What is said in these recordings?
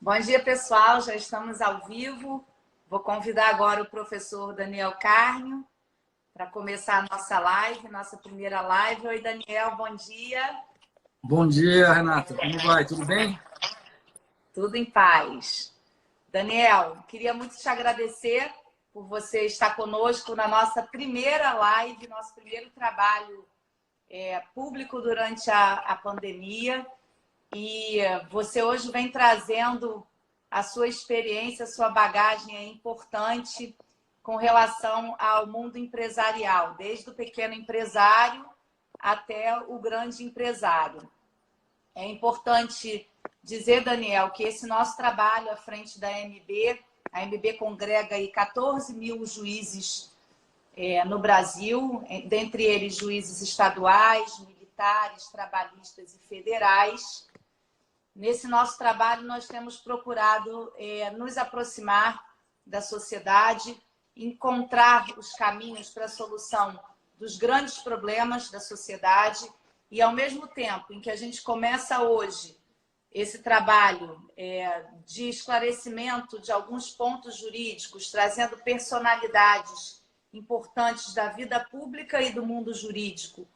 Bom dia, pessoal. Já estamos ao vivo. Vou convidar agora o professor Daniel Carnio para começar a nossa live, nossa primeira live. Oi, Daniel, bom dia. Bom dia, Renata. Como vai? Tudo bem? Tudo em paz. Daniel, queria muito te agradecer por você estar conosco na nossa primeira live, nosso primeiro trabalho público durante a pandemia. E você hoje vem trazendo a sua experiência, a sua bagagem importante com relação ao mundo empresarial, desde o pequeno empresário até o grande empresário. É importante dizer, Daniel, que esse nosso trabalho à frente da AMB, a AMB congrega aí 14 mil juízes no Brasil, dentre eles juízes estaduais, militares, trabalhistas e federais. Nesse nosso trabalho, nós temos procurado nos aproximar da sociedade, encontrar os caminhos para a solução dos grandes problemas da sociedade e, ao mesmo tempo em que a gente começa hoje esse trabalho de esclarecimento de alguns pontos jurídicos, trazendo personalidades importantes da vida pública e do mundo jurídico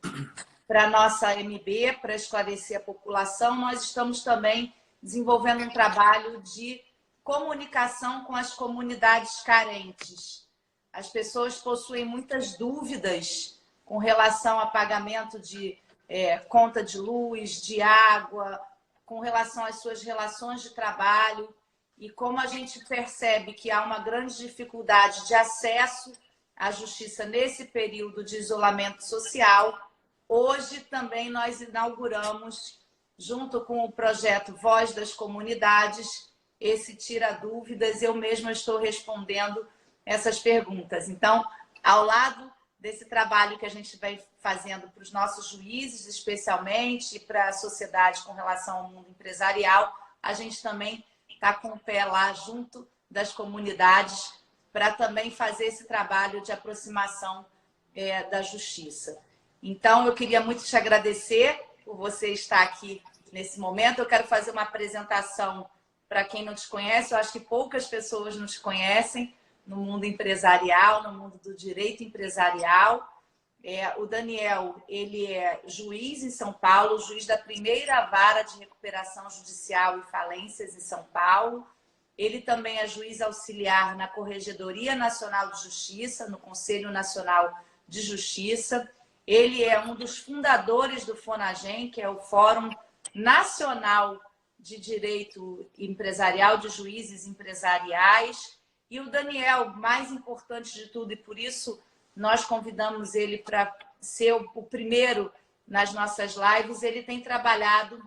para a nossa AMB, para esclarecer a população, nós estamos também desenvolvendo um trabalho de comunicação com as comunidades carentes. As pessoas possuem muitas dúvidas com relação a pagamento de conta de luz, de água, com relação às suas relações de trabalho, e como a gente percebe que há uma grande dificuldade de acesso à justiça nesse período de isolamento social. Hoje também nós inauguramos, junto com o projeto Voz das Comunidades, esse Tira Dúvidas. Eu mesma estou respondendo essas perguntas. Então, ao lado desse trabalho que a gente vem fazendo para os nossos juízes, especialmente, e para a sociedade com relação ao mundo empresarial, a gente também está com o pé lá junto das comunidades para também fazer esse trabalho de aproximação da justiça. Então, eu queria muito te agradecer por você estar aqui nesse momento. Eu quero fazer uma apresentação para quem não te conhece. Eu acho que poucas pessoas não te conhecem no mundo empresarial, no mundo do direito empresarial. O Daniel, ele é juiz em São Paulo, juiz da primeira vara de recuperação judicial e falências em São Paulo. Ele também é juiz auxiliar na Corregedoria Nacional de Justiça, no Conselho Nacional de Justiça. Ele é um dos fundadores do FONAGEM, que é o Fórum Nacional de Direito Empresarial, de Juízes Empresariais. E o Daniel, mais importante de tudo, e por isso nós convidamos ele para ser o primeiro nas nossas lives, ele tem trabalhado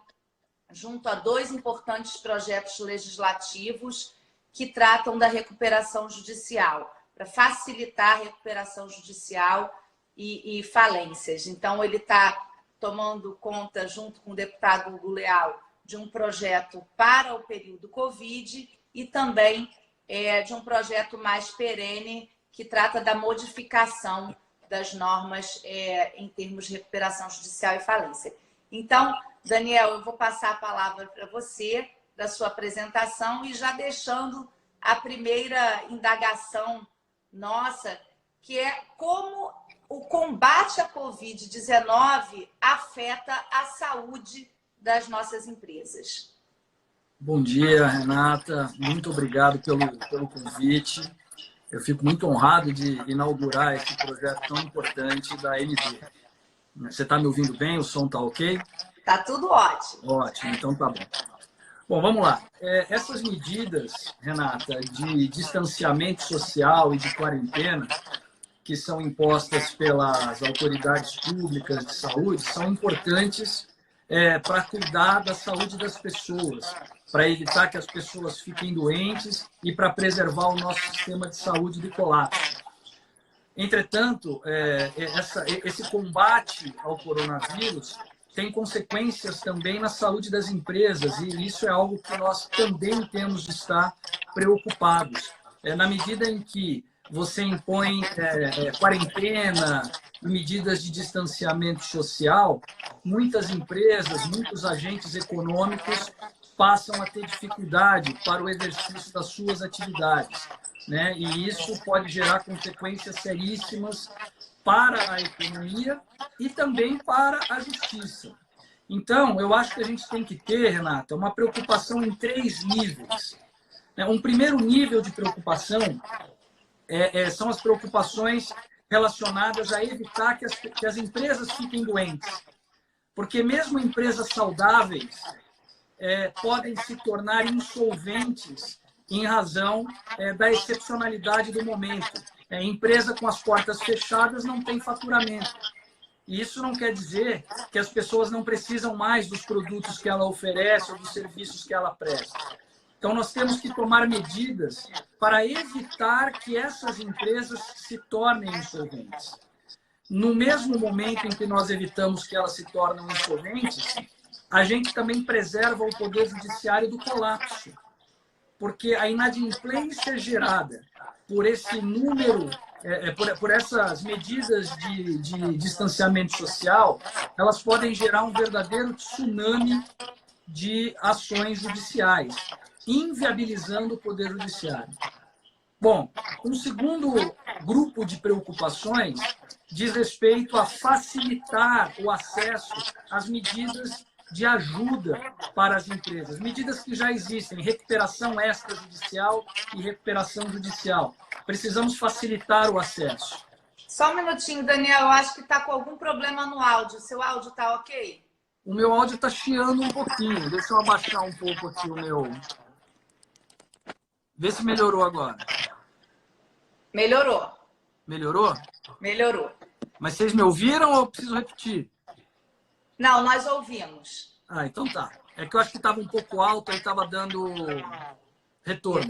junto a 2 importantes projetos legislativos que tratam da recuperação judicial, para facilitar a recuperação judicial e falências. Então, ele está tomando conta, junto com o deputado Hugo Leal, de um projeto para o período Covid e também de um projeto mais perene que trata da modificação das normas em termos de recuperação judicial e falência. Então, Daniel, eu vou passar a palavra para você, da sua apresentação, e já deixando a primeira indagação nossa, que é como o combate à Covid-19 afeta a saúde das nossas empresas. Bom dia, Renata. Muito obrigado pelo convite. Eu fico muito honrado de inaugurar esse projeto tão importante da AMB. Você está me ouvindo bem? O som está ok? Está tudo ótimo. Ótimo, então tá bom. Bom, vamos lá. Essas medidas, Renata, de distanciamento social e de quarentena, que são impostas pelas autoridades públicas de saúde, são importantes para cuidar da saúde das pessoas, para evitar que as pessoas fiquem doentes e para preservar o nosso sistema de saúde do colapso. Entretanto, esse combate ao coronavírus tem consequências também na saúde das empresas, e isso é algo que nós também temos de estar preocupados. Na medida em que você impõe quarentena e medidas de distanciamento social, muitas empresas, muitos agentes econômicos passam a ter dificuldade para o exercício das suas atividades, né? E isso pode gerar consequências seríssimas para a economia e também para a justiça. Então, eu acho que a gente tem que ter, Renata, uma preocupação em 3 níveis. Um primeiro nível de preocupação são as preocupações relacionadas a evitar que as empresas fiquem doentes. Porque mesmo empresas saudáveis podem se tornar insolventes em razão da excepcionalidade do momento. Empresa com as portas fechadas não tem faturamento. E isso não quer dizer que as pessoas não precisam mais dos produtos que ela oferece ou dos serviços que ela presta. Então, nós temos que tomar medidas para evitar que essas empresas se tornem insolventes. No mesmo momento em que nós evitamos que elas se tornem insolventes, a gente também preserva o poder judiciário do colapso, porque a inadimplência gerada por esse número, por essas medidas de distanciamento social, elas podem gerar um verdadeiro tsunami de ações judiciais, inviabilizando o poder judiciário. Bom, um segundo grupo de preocupações diz respeito a facilitar o acesso às medidas de ajuda para as empresas. Medidas que já existem, recuperação extrajudicial e recuperação judicial. Precisamos facilitar o acesso. Só um minutinho, Daniel, eu acho que está com algum problema no áudio. O seu áudio está ok? O meu áudio está chiando um pouquinho. Deixa eu abaixar um pouco aqui o meu... Vê se melhorou agora. Melhorou. Melhorou? Melhorou. Mas vocês me ouviram ou eu preciso repetir? Não, nós ouvimos. Ah, então tá. É que eu acho que estava um pouco alto, aí estava dando retorno.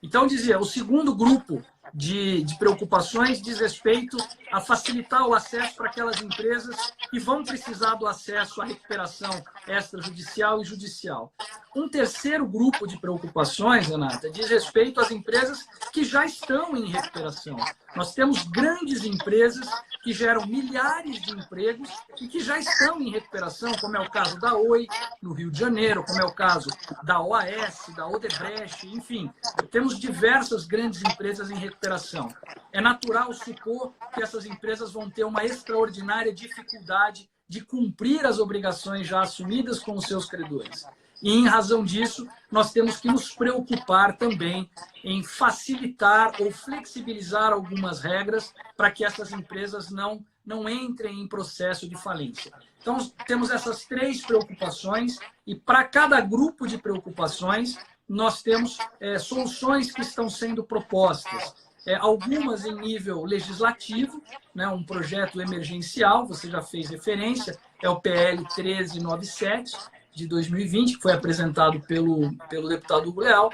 Então, dizia, o segundo grupo de preocupações diz respeito a facilitar o acesso para aquelas empresas que vão precisar do acesso à recuperação extrajudicial e judicial. Um terceiro grupo de preocupações, Renata, diz respeito às empresas que já estão em recuperação. Nós temos grandes empresas que geram milhares de empregos e que já estão em recuperação, como é o caso da Oi, no Rio de Janeiro, como é o caso da OAS, da Odebrecht, enfim. Temos diversas grandes empresas em recuperação. É natural supor que essas empresas vão ter uma extraordinária dificuldade de cumprir as obrigações já assumidas com os seus credores. E, em razão disso, nós temos que nos preocupar também em facilitar ou flexibilizar algumas regras para que essas empresas não entrem em processo de falência. Então, temos essas 3 preocupações e, para cada grupo de preocupações, nós temos soluções que estão sendo propostas. Algumas em nível legislativo, né, um projeto emergencial, você já fez referência, é o PL 1397, de 2020, que foi apresentado pelo deputado Hugo Leal.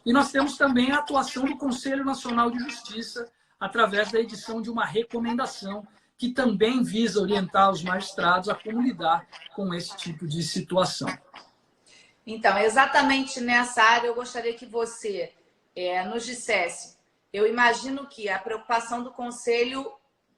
E nós temos também a atuação do Conselho Nacional de Justiça, através da edição de uma recomendação, que também visa orientar os magistrados a como lidar com esse tipo de situação. Então, exatamente nessa área, eu gostaria que você nos dissesse. Eu imagino que a preocupação do Conselho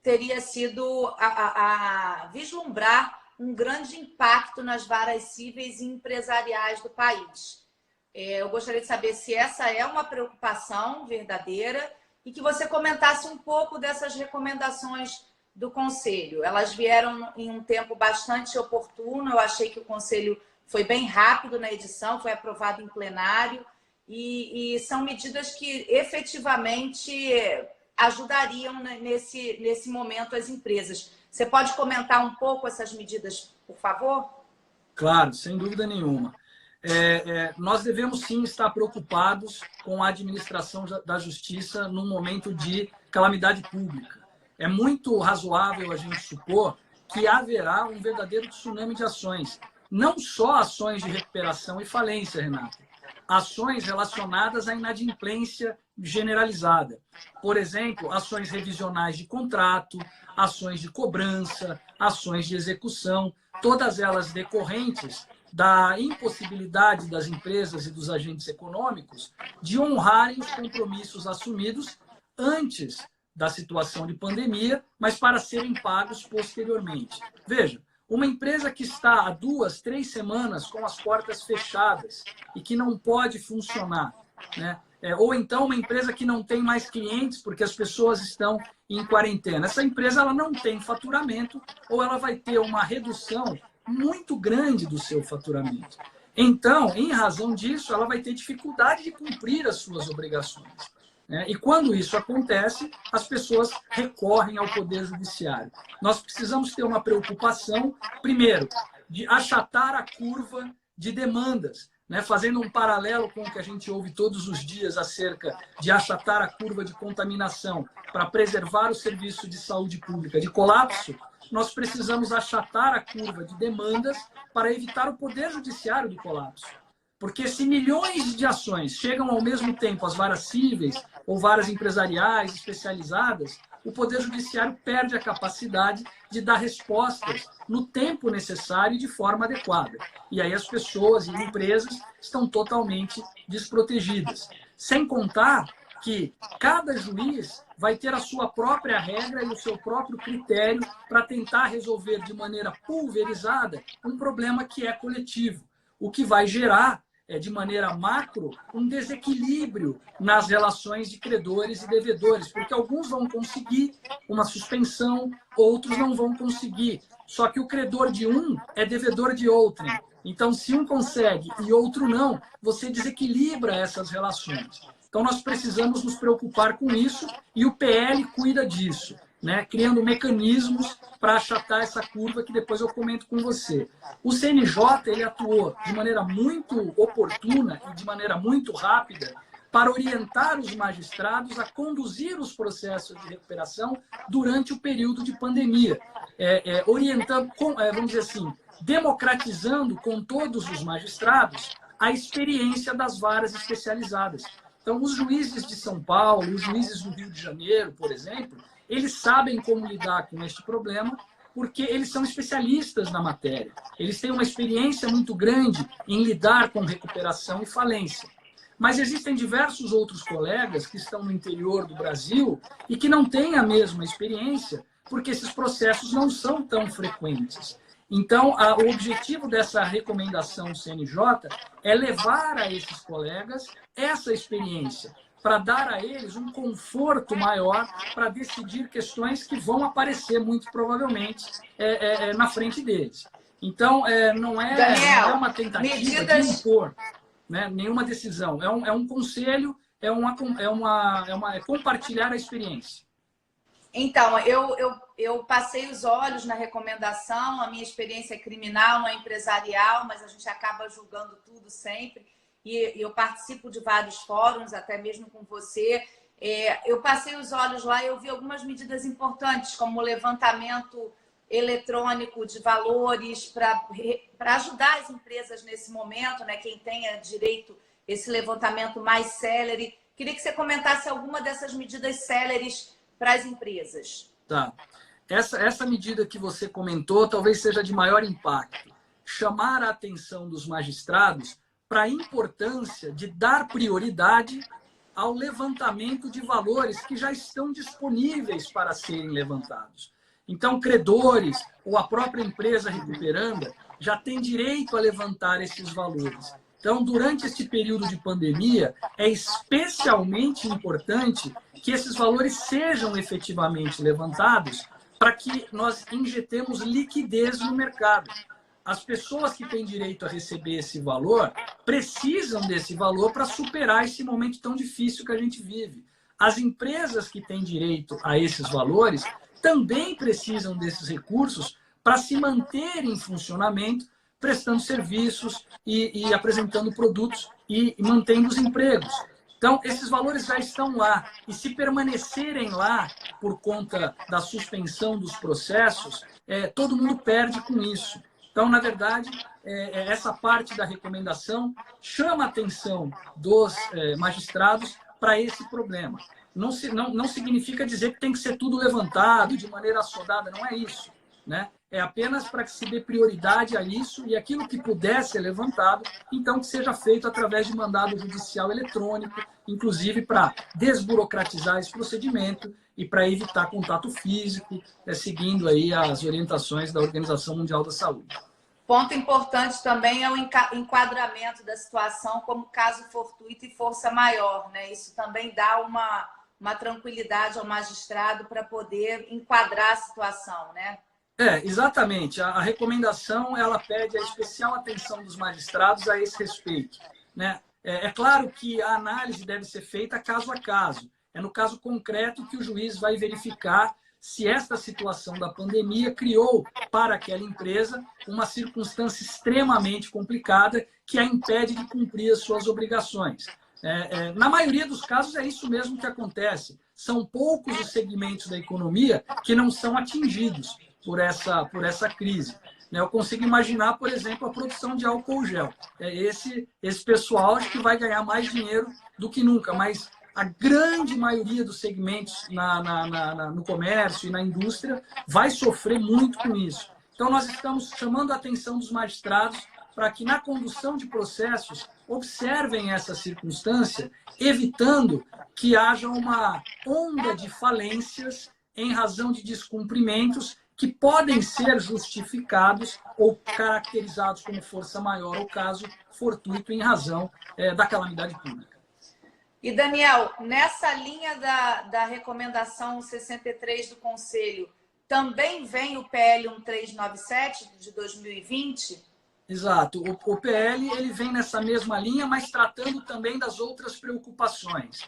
teria sido a vislumbrar um grande impacto nas varas cíveis e empresariais do país. Eu gostaria de saber se essa é uma preocupação verdadeira e que você comentasse um pouco dessas recomendações do Conselho. Elas vieram em um tempo bastante oportuno, eu achei que o Conselho foi bem rápido na edição, foi aprovado em plenário e são medidas que efetivamente ajudariam nesse momento as empresas. Você pode comentar um pouco essas medidas, por favor? Claro, sem dúvida nenhuma. Nós devemos sim estar preocupados com a administração da justiça num momento de calamidade pública. É muito razoável a gente supor que haverá um verdadeiro tsunami de ações. Não só ações de recuperação e falência, Renata. Ações relacionadas à inadimplência generalizada. Por exemplo, ações revisionais de contrato, ações de cobrança, ações de execução, todas elas decorrentes da impossibilidade das empresas e dos agentes econômicos de honrarem os compromissos assumidos antes da situação de pandemia, mas para serem pagos posteriormente. Veja, Uma empresa que está há 2, 3 semanas com as portas fechadas e que não pode funcionar, né? Ou então uma empresa que não tem mais clientes porque as pessoas estão em quarentena. Essa empresa ela não tem faturamento ou ela vai ter uma redução muito grande do seu faturamento. Então, em razão disso, ela vai ter dificuldade de cumprir as suas obrigações. E quando isso acontece, as pessoas recorrem ao Poder Judiciário. Nós precisamos ter uma preocupação, primeiro, de achatar a curva de demandas, fazendo um paralelo com o que a gente ouve todos os dias acerca de achatar a curva de contaminação para preservar o serviço de saúde pública de colapso. Nós precisamos achatar a curva de demandas para evitar o Poder Judiciário do colapso. Porque se milhões de ações chegam ao mesmo tempo às varas cíveis ou varas empresariais especializadas, o Poder Judiciário perde a capacidade de dar respostas no tempo necessário e de forma adequada. E aí as pessoas e empresas estão totalmente desprotegidas. Sem contar que cada juiz vai ter a sua própria regra e o seu próprio critério para tentar resolver de maneira pulverizada um problema que é coletivo, o que vai gerar, de maneira macro, um desequilíbrio nas relações de credores e devedores, porque alguns vão conseguir uma suspensão, outros não vão conseguir. Só que o credor de um é devedor de outro. Então, se um consegue e outro não, você desequilibra essas relações. Então, nós precisamos nos preocupar com isso e o PL cuida disso, criando mecanismos para achatar essa curva que depois eu comento com você. O CNJ ele atuou de maneira muito oportuna e de maneira muito rápida para orientar os magistrados a conduzir os processos de recuperação durante o período de pandemia, orientando, vamos dizer assim, democratizando com todos os magistrados a experiência das varas especializadas. Então, os juízes de São Paulo, os juízes do Rio de Janeiro, por exemplo, eles sabem como lidar com este problema porque eles são especialistas na matéria. Eles têm uma experiência muito grande em lidar com recuperação e falência. Mas existem diversos outros colegas que estão no interior do Brasil e que não têm a mesma experiência porque esses processos não são tão frequentes. Então, o objetivo dessa recomendação CNJ é levar a esses colegas essa experiência, para dar a eles um conforto maior para decidir questões que vão aparecer, muito provavelmente, na frente deles. Então, não é uma tentativa de impor nenhuma decisão. É um conselho, é compartilhar a experiência. Então, eu passei os olhos na recomendação, a minha experiência é criminal, não é empresarial, mas a gente acaba julgando tudo sempre. E eu participo de vários fóruns, até mesmo com você. Eu passei os olhos lá e eu vi algumas medidas importantes, como o levantamento eletrônico de valores para ajudar as empresas nesse momento, quem tenha direito a esse levantamento mais célere. Queria que você comentasse alguma dessas medidas céleres para as empresas. Tá. Essa medida que você comentou talvez seja de maior impacto. Chamar a atenção dos magistrados para a importância de dar prioridade ao levantamento de valores que já estão disponíveis para serem levantados. Então, credores ou a própria empresa recuperanda já tem direito a levantar esses valores. Então, durante este período de pandemia, é especialmente importante que esses valores sejam efetivamente levantados para que nós injetemos liquidez no mercado. As pessoas que têm direito a receber esse valor precisam desse valor para superar esse momento tão difícil que a gente vive. As empresas que têm direito a esses valores também precisam desses recursos para se manter em funcionamento, prestando serviços e apresentando produtos e mantendo os empregos. Então, esses valores já estão lá. E se permanecerem lá por conta da suspensão dos processos, todo mundo perde com isso. Então, na verdade, essa parte da recomendação chama a atenção dos magistrados para esse problema. Não significa dizer que tem que ser tudo levantado de maneira assodada, não é isso. é apenas para que se dê prioridade a isso e aquilo que puder ser levantado, então que seja feito através de mandado judicial eletrônico, inclusive para desburocratizar esse procedimento e para evitar contato físico, seguindo aí as orientações da Organização Mundial da Saúde. Ponto importante também é o enquadramento da situação como caso fortuito e força maior, né? Isso também dá uma tranquilidade ao magistrado para poder enquadrar a situação, né? Exatamente. A recomendação, ela pede a especial atenção dos magistrados a esse respeito, né? É claro que a análise deve ser feita caso a caso. É no caso concreto que o juiz vai verificar se esta situação da pandemia criou para aquela empresa uma circunstância extremamente complicada que a impede de cumprir as suas obrigações. Na maioria dos casos é isso mesmo que acontece. São poucos os segmentos da economia que não são atingidos por essa crise. Eu consigo imaginar, por exemplo, a produção de álcool gel. Esse pessoal acho que vai ganhar mais dinheiro do que nunca, mas a grande maioria dos segmentos no comércio e na indústria vai sofrer muito com isso. Então, nós estamos chamando a atenção dos magistrados para que, na condução de processos, observem essa circunstância, evitando que haja uma onda de falências em razão de descumprimentos que podem ser justificados ou caracterizados como força maior ou caso fortuito em razão da calamidade pública. E, Daniel, nessa linha da recomendação 63 do Conselho, também vem o PL 1397 de 2020? Exato. O PL ele vem nessa mesma linha, mas tratando também das outras preocupações.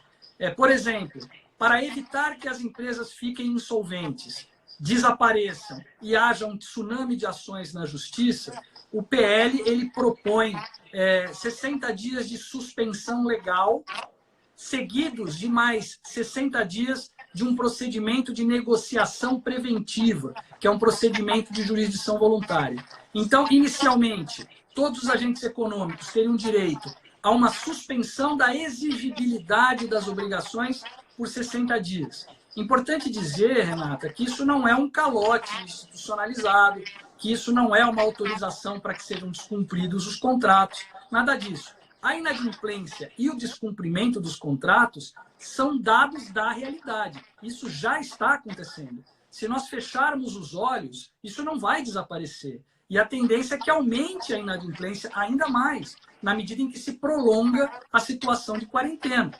Por exemplo, para evitar que as empresas fiquem insolventes, desapareçam e haja um tsunami de ações na justiça, o PL ele propõe 60 dias de suspensão legal, seguidos de mais 60 dias de um procedimento de negociação preventiva, que é um procedimento de jurisdição voluntária. Então, inicialmente, todos os agentes econômicos teriam direito a uma suspensão da exigibilidade das obrigações por 60 dias. Importante dizer, Renata, que isso não é um calote institucionalizado, que isso não é uma autorização para que sejam descumpridos os contratos, nada disso. A inadimplência e o descumprimento dos contratos são dados da realidade. Isso já está acontecendo. Se nós fecharmos os olhos, isso não vai desaparecer. E a tendência é que aumente a inadimplência ainda mais, na medida em que se prolonga a situação de quarentena.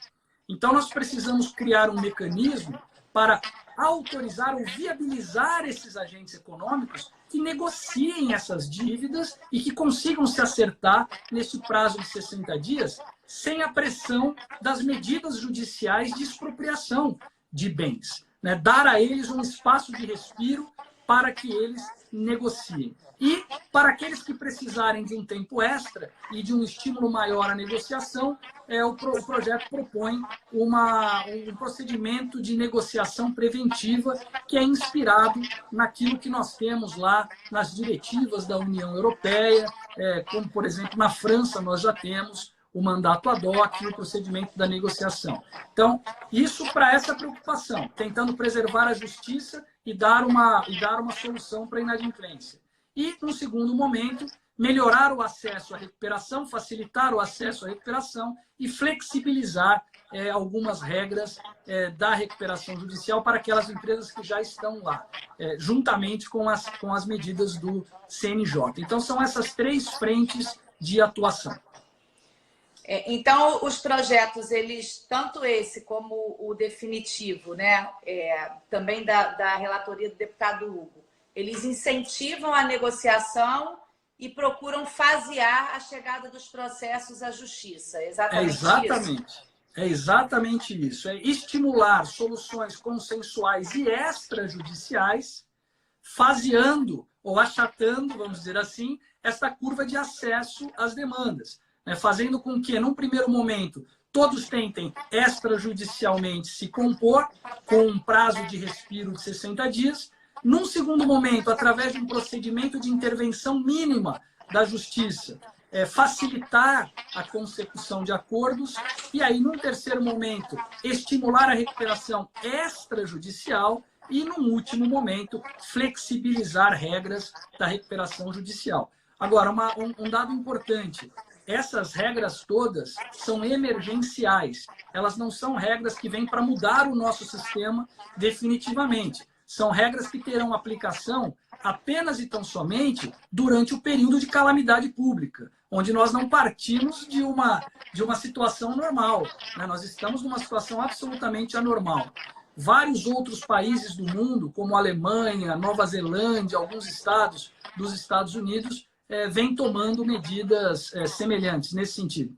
Então, nós precisamos criar um mecanismo para autorizar ou viabilizar esses agentes econômicos que negociem essas dívidas e que consigam se acertar nesse prazo de 60 dias sem a pressão das medidas judiciais de expropriação de bens. Dar a eles um espaço de respiro para que eles negociem. E para aqueles que precisarem de um tempo extra e de um estímulo maior à negociação, o projeto propõe um procedimento de negociação preventiva que é inspirado naquilo que nós temos lá nas diretivas da União Europeia, como, por exemplo, na França nós já temos o mandato ad hoc e o procedimento da negociação. Então, isso para essa preocupação, tentando preservar a justiça e dar uma solução para a inadimplência. E, no segundo momento, melhorar o acesso à recuperação, facilitar o acesso à recuperação e flexibilizar algumas regras da recuperação judicial para aquelas empresas que já estão lá, juntamente com as medidas do CNJ. Então, são essas três frentes de atuação. Então, os projetos, eles, tanto esse como o definitivo, né, também da relatoria do deputado Hugo, eles incentivam a negociação e procuram fasear a chegada dos processos à justiça. É exatamente isso. É estimular soluções consensuais e extrajudiciais, faseando ou achatando, vamos dizer assim, essa curva de acesso às demandas, fazendo com que, num primeiro momento, todos tentem extrajudicialmente se compor com um prazo de respiro de 60 dias. Num segundo momento, através de um procedimento de intervenção mínima da justiça, facilitar a consecução de acordos. E aí, num terceiro momento, estimular a recuperação extrajudicial. e, num último momento, flexibilizar regras da recuperação judicial. Agora, um dado importante, essas regras todas são emergenciais, elas não são regras que vêm para mudar o nosso sistema definitivamente. São regras que terão aplicação apenas e tão somente durante o período de calamidade pública, onde nós não partimos de uma situação normal, né? Nós estamos numa situação absolutamente anormal. Vários outros países do mundo, como a Alemanha, Nova Zelândia, alguns estados dos Estados Unidos, vêm tomando medidas semelhantes nesse sentido.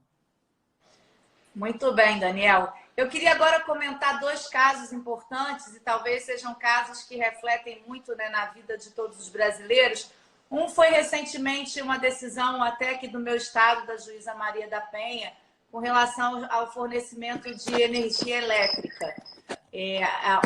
Muito bem, Daniel. Eu queria agora comentar 2 casos importantes e talvez sejam casos que refletem muito, né, na vida de todos os brasileiros. Um foi recentemente uma decisão até aqui do meu estado, da juíza Maria da Penha, com relação ao fornecimento de energia elétrica.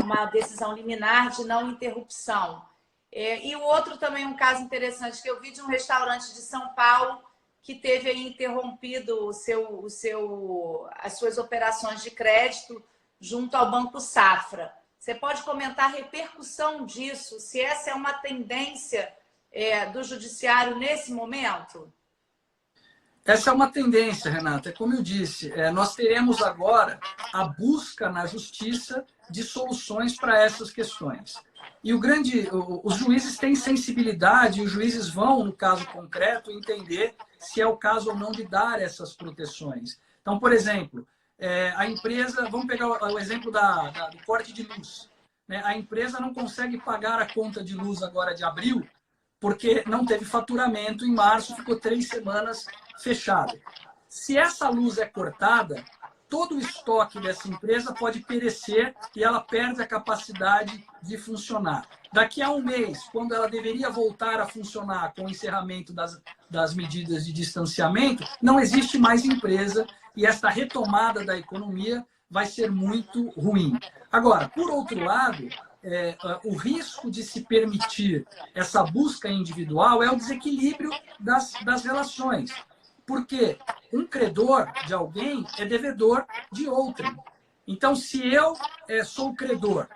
Uma decisão liminar de não interrupção. E o outro também, um caso interessante que eu vi de um restaurante de São Paulo que teve aí interrompido as suas operações de crédito junto ao Banco Safra. Você pode comentar a repercussão disso, se essa é uma tendência do judiciário nesse momento? Essa é uma tendência, Renata. Como eu disse, nós teremos agora a busca na justiça de soluções para essas questões. E os juízes têm sensibilidade, e os juízes vão, no caso concreto, entender se é o caso ou não de dar essas proteções. Então, por exemplo, a empresa, vamos pegar o exemplo do corte de luz, né? A empresa não consegue pagar a conta de luz agora de abril, porque não teve faturamento em março, ficou 3 semanas fechado. Se essa luz é cortada, todo o estoque dessa empresa pode perecer e ela perde a capacidade de funcionar. Daqui a um mês, quando ela deveria voltar a funcionar com o encerramento das medidas de distanciamento, não existe mais empresa e esta retomada da economia vai ser muito ruim. Agora, por outro lado, o risco de se permitir essa busca individual é o desequilíbrio das relações. Porque um credor de alguém é devedor de outrem. Então, se eu sou credor,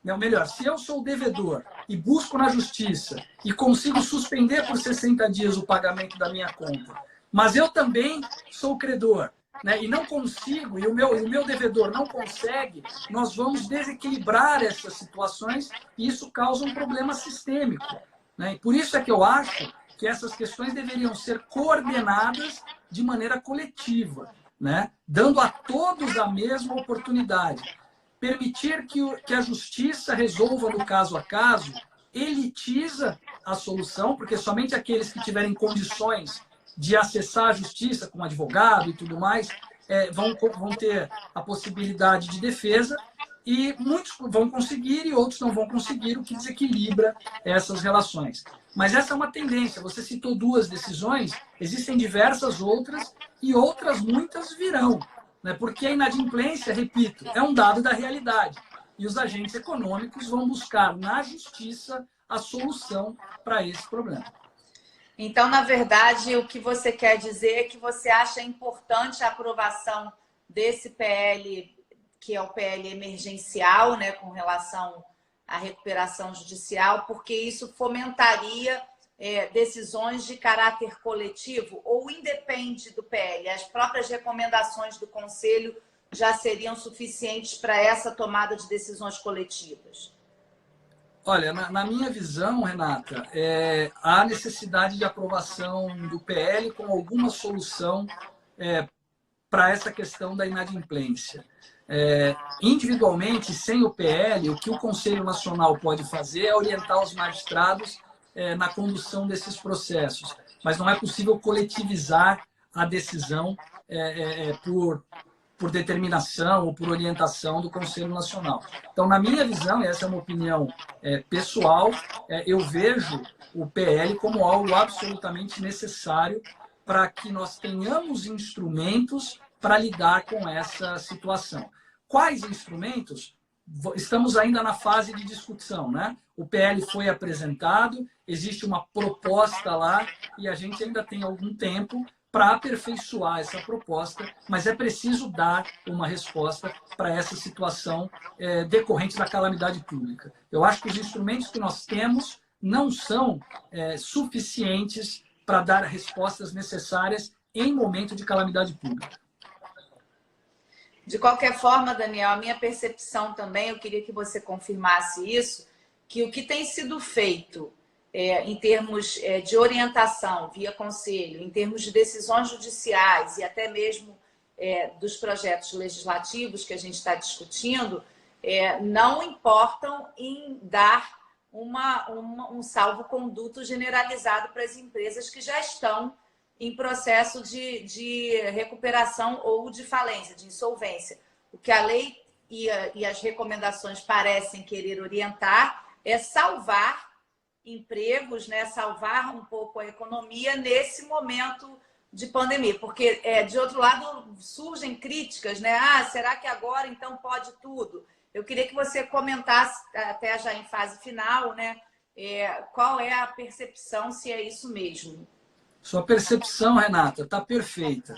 ou melhor, se eu sou devedor e busco na justiça e consigo suspender por 60 dias o pagamento da minha conta, mas eu também sou credor, né, e não consigo, e o meu devedor não consegue, nós vamos desequilibrar essas situações e isso causa um problema sistêmico, né? E por isso é que eu acho que essas questões deveriam ser coordenadas de maneira coletiva, né? Dando a todos a mesma oportunidade. Permitir que a justiça resolva no caso a caso, elitiza a solução, porque somente aqueles que tiverem condições de acessar a justiça com advogado e tudo mais, vão ter a possibilidade de defesa, e muitos vão conseguir e outros não vão conseguir, o que desequilibra essas relações. Mas essa é uma tendência. Você citou 2 decisões, existem diversas outras e outras muitas virão, né? Porque a inadimplência, repito, é um dado da realidade. E os agentes econômicos vão buscar na justiça a solução para esse problema. Então, na verdade, o que você quer dizer é que você acha importante a aprovação desse PL, que é o PL emergencial, né, com relação à recuperação judicial, porque isso fomentaria decisões de caráter coletivo, ou independe do PL? As próprias recomendações do Conselho já seriam suficientes para essa tomada de decisões coletivas? Olha, na minha visão, Renata, há necessidade de aprovação do PL com alguma solução para essa questão da inadimplência. Individualmente, sem o PL, o que o Conselho Nacional pode fazer é orientar os magistrados na condução desses processos. Mas não é possível coletivizar a decisão por determinação ou por orientação do Conselho Nacional. Então, na minha visão, e essa é uma opinião pessoal, eu vejo o PL como algo absolutamente necessário para que nós tenhamos instrumentos para lidar com essa situação. Quais instrumentos? Estamos ainda na fase de discussão, né? O PL foi apresentado, existe uma proposta lá e a gente ainda tem algum tempo para aperfeiçoar essa proposta, mas é preciso dar uma resposta para essa situação decorrente da calamidade pública. Eu acho que os instrumentos que nós temos não são suficientes para dar respostas necessárias em momento de calamidade pública. De qualquer forma, Daniel, a minha percepção também, eu queria que você confirmasse isso, que o que tem sido feito em termos de orientação via conselho, em termos de decisões judiciais e até mesmo dos projetos legislativos que a gente está discutindo, não importam em dar um salvo-conduto generalizado para as empresas que já estão em processo de recuperação ou de falência, de insolvência. O que a lei e as recomendações parecem querer orientar é salvar empregos, né? Salvar um pouco a economia nesse momento de pandemia. Porque, de outro lado, surgem críticas, né? Será que agora, então, pode tudo? Eu queria que você comentasse, até já em fase final, né? Qual é a percepção, se é isso mesmo. Sua percepção, Renata, está perfeita.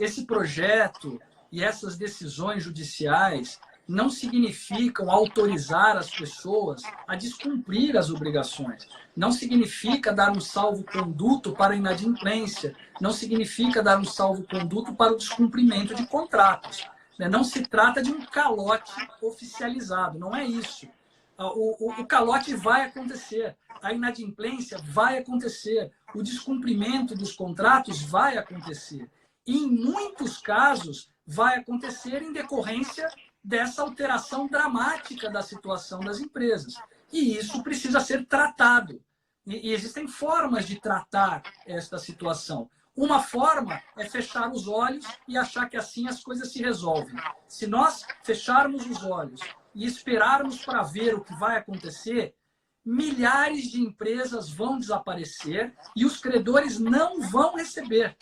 Esse projeto e essas decisões judiciais não significam autorizar as pessoas a descumprir as obrigações. Não significa dar um salvo-conduto para a inadimplência. Não significa dar um salvo-conduto para o descumprimento de contratos. Não se trata de um calote oficializado, não é isso. O calote vai acontecer, a inadimplência vai acontecer, o descumprimento dos contratos vai acontecer. E, em muitos casos, vai acontecer em decorrência dessa alteração dramática da situação das empresas. E isso precisa ser tratado. E existem formas de tratar esta situação. Uma forma é fechar os olhos e achar que assim as coisas se resolvem. Se nós fecharmos os olhos e esperarmos para ver o que vai acontecer, milhares de empresas vão desaparecer e os credores não vão receber.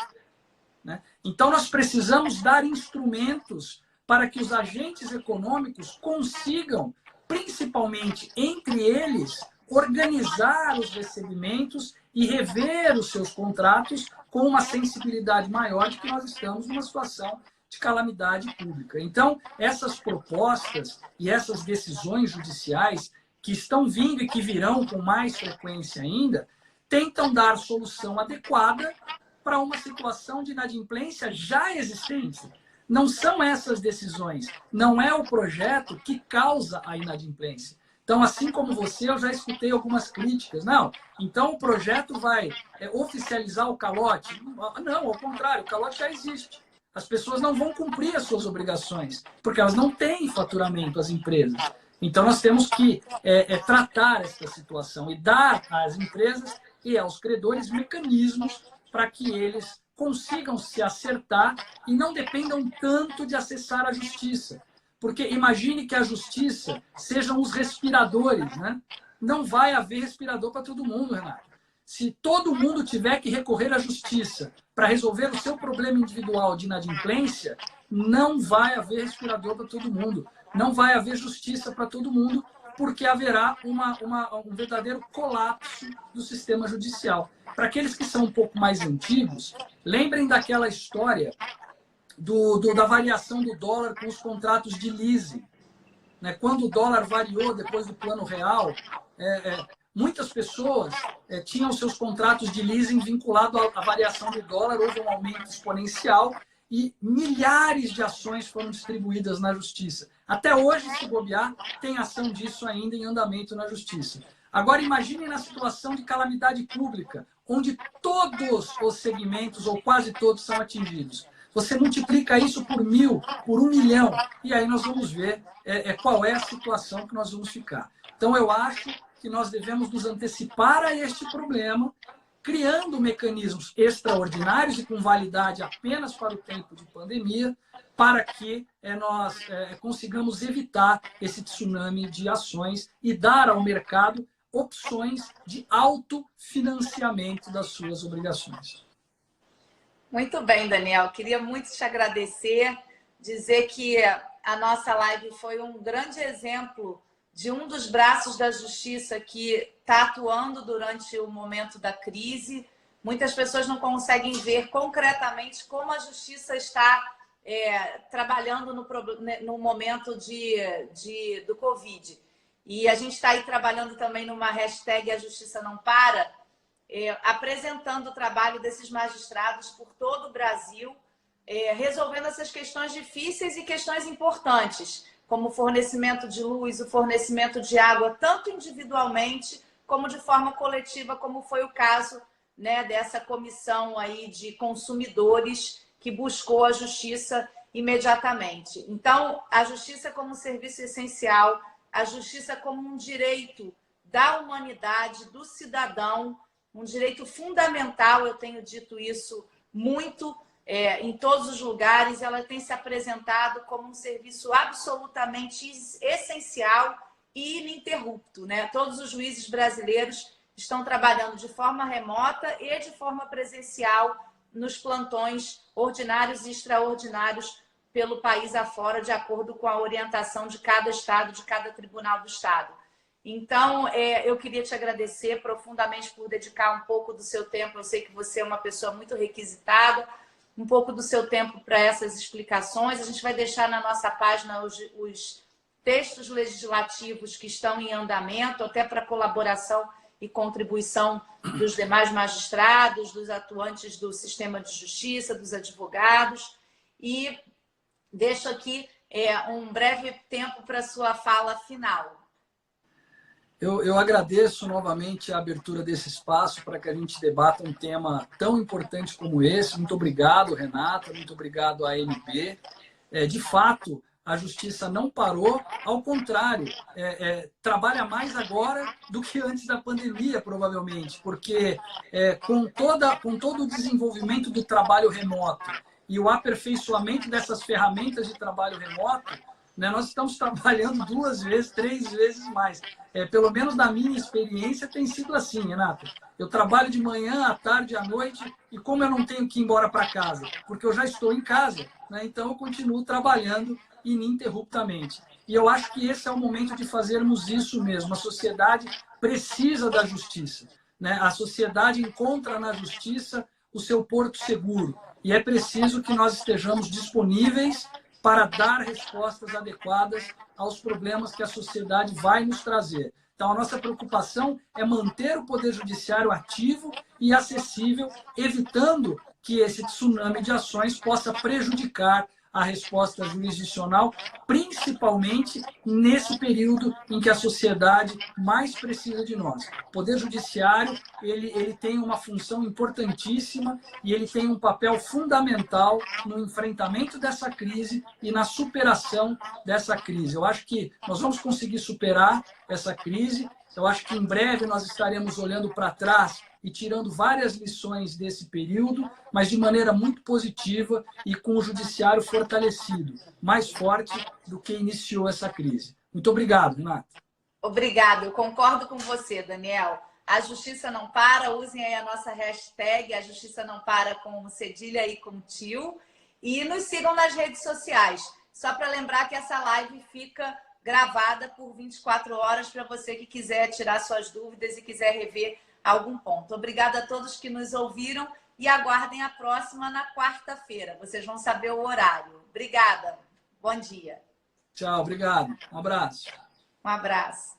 Né? Então, nós precisamos dar instrumentos para que os agentes econômicos consigam, principalmente entre eles, organizar os recebimentos e rever os seus contratos com uma sensibilidade maior de que nós estamos numa situação de calamidade pública. Então, essas propostas e essas decisões judiciais que estão vindo e que virão com mais frequência ainda, tentam dar solução adequada para uma situação de inadimplência já existente. Não são essas decisões, não é o projeto que causa a inadimplência. Então, assim como você, eu já escutei algumas críticas. Não, então o projeto vai oficializar o calote? Não, ao contrário, o calote já existe. As pessoas não vão cumprir as suas obrigações, porque elas não têm faturamento, as empresas. Então, nós temos que tratar essa situação e dar às empresas e aos credores mecanismos para que eles consigam se acertar e não dependam tanto de acessar a justiça. Porque imagine que a justiça sejam os respiradores, né? Não vai haver respirador para todo mundo, Renato. Se todo mundo tiver que recorrer à justiça para resolver o seu problema individual de inadimplência, não vai haver respirador para todo mundo. Não vai haver justiça para todo mundo, porque haverá um verdadeiro colapso do sistema judicial. Para aqueles que são um pouco mais antigos, lembrem daquela história da variação do dólar com os contratos de leasing. Né? Quando o dólar variou depois do Plano Real, muitas pessoas tinham seus contratos de leasing vinculados à variação do dólar, houve um aumento exponencial e milhares de ações foram distribuídas na justiça. Até hoje, se bobear, tem ação disso ainda em andamento na justiça. Agora, imaginem na situação de calamidade pública, onde todos os segmentos, ou quase todos, são atingidos. Você multiplica isso por 1000, por 1 milhão, e aí nós vamos ver qual é a situação que nós vamos ficar. Então, eu acho que nós devemos nos antecipar a este problema, criando mecanismos extraordinários e com validade apenas para o tempo de pandemia, para que nós consigamos evitar esse tsunami de ações e dar ao mercado opções de autofinanciamento das suas obrigações. Muito bem, Daniel. Queria muito te agradecer, dizer que a nossa live foi um grande exemplo de um dos braços da justiça que está atuando durante o momento da crise. muitas pessoas não conseguem ver concretamente como a justiça está trabalhando no momento do Covid. E a gente está aí trabalhando também numa hashtag A Justiça Não Para, apresentando o trabalho desses magistrados por todo o Brasil, resolvendo essas questões difíceis e questões importantes, como o fornecimento de luz, o fornecimento de água, tanto individualmente como de forma coletiva, como foi o caso, né, dessa comissão aí de consumidores que buscou a justiça imediatamente. Então, a justiça como um serviço essencial, a justiça como um direito da humanidade, do cidadão, um direito fundamental, eu tenho dito isso muito em todos os lugares, ela tem se apresentado como um serviço absolutamente essencial e ininterrupto, né? Todos os juízes brasileiros estão trabalhando de forma remota e de forma presencial nos plantões ordinários e extraordinários pelo país afora, de acordo com a orientação de cada estado, de cada tribunal do estado. Então, eu queria te agradecer profundamente por dedicar um pouco do seu tempo. Eu sei que você é uma pessoa muito requisitada, um pouco do seu tempo para essas explicações. A gente vai deixar na nossa página os textos legislativos que estão em andamento, até para colaboração e contribuição dos demais magistrados, dos atuantes do sistema de justiça, dos advogados. E deixo aqui um breve tempo para a sua fala final. Eu agradeço novamente a abertura desse espaço para que a gente debata um tema tão importante como esse. Muito obrigado, Renata, muito obrigado à ANP. De fato, a justiça não parou, ao contrário, trabalha mais agora do que antes da pandemia, provavelmente, porque com todo o desenvolvimento do trabalho remoto e o aperfeiçoamento dessas ferramentas de trabalho remoto, né, nós estamos trabalhando 2 vezes, 3 vezes mais. Pelo menos na minha experiência tem sido assim, Renata. Eu trabalho de manhã, à tarde, à noite, e como eu não tenho que ir embora para casa, porque eu já estou em casa, né, então eu continuo trabalhando ininterruptamente. E eu acho que esse é o momento de fazermos isso mesmo. A sociedade precisa da justiça, né? A sociedade encontra na justiça o seu porto seguro. E é preciso que nós estejamos disponíveis para dar respostas adequadas aos problemas que a sociedade vai nos trazer. Então, a nossa preocupação é manter o Poder Judiciário ativo e acessível, evitando que esse tsunami de ações possa prejudicar a resposta jurisdicional, principalmente nesse período em que a sociedade mais precisa de nós. O Poder Judiciário ele tem uma função importantíssima e ele tem um papel fundamental no enfrentamento dessa crise e na superação dessa crise. Eu acho que nós vamos conseguir superar essa crise. Eu acho que em breve nós estaremos olhando para trás e tirando várias lições desse período, mas de maneira muito positiva e com o judiciário fortalecido, mais forte do que iniciou essa crise. Muito obrigado, Renata. Obrigada, eu concordo com você, Daniel. A justiça não para, usem aí a nossa hashtag, a justiça não para com cedilha e com tio, e nos sigam nas redes sociais. Só para lembrar que essa live fica gravada por 24 horas para você que quiser tirar suas dúvidas e quiser rever algum ponto. Obrigada a todos que nos ouviram e aguardem a próxima na quarta-feira. Vocês vão saber o horário. Obrigada. Bom dia. Tchau, obrigado. Um abraço. Um abraço.